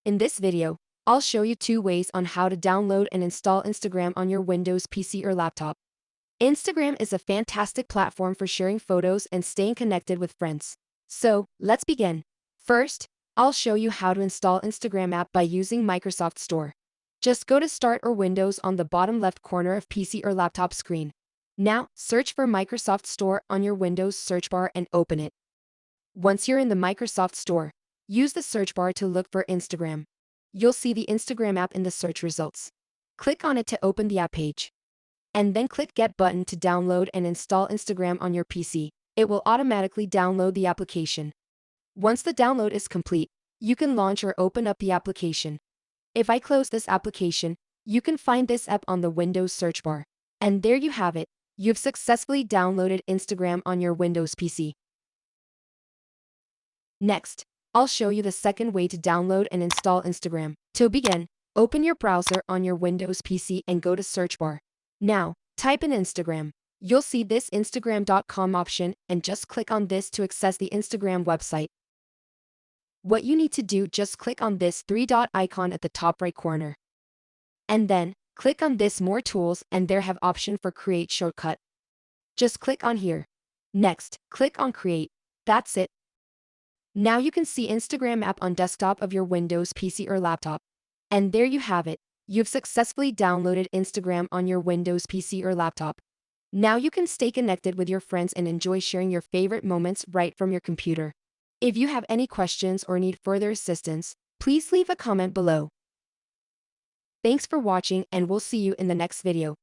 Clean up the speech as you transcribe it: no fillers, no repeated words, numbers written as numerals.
In this video, I'll show you 2 ways on how to download and install Instagram on your Windows PC or laptop. Instagram is a fantastic platform for sharing photos and staying connected with friends. So, let's begin. First, I'll show you how to install Instagram app by using Microsoft Store. Just go to Start or Windows on the bottom left corner of PC or laptop screen. Now, search for Microsoft Store on your Windows search bar and open it. Once you're in the Microsoft Store, use the search bar to look for Instagram. You'll see the Instagram app in the search results. Click on it to open the app page. And then click Get button to download and install Instagram on your PC. It will automatically download the application. Once the download is complete, you can launch or open up the application. If I close this application, you can find this app on the Windows search bar. And there you have it. You've successfully downloaded Instagram on your Windows PC. Next, I'll show you the second way to download and install Instagram. To begin, open your browser on your Windows PC and go to search bar. Now, type in Instagram. You'll see this Instagram.com option and just click on this to access the Instagram website. What you need to do, just click on this 3-dot icon at the top right corner. And then, click on this More Tools and there have option for Create Shortcut. Just click on here. Next, click on Create. That's it. Now you can see Instagram app on desktop of your Windows PC or laptop. And there you have it. You've successfully downloaded Instagram on your Windows PC or laptop. Now you can stay connected with your friends and enjoy sharing your favorite moments right from your computer. If you have any questions or need further assistance, please leave a comment below. Thanks for watching and we'll see you in the next video.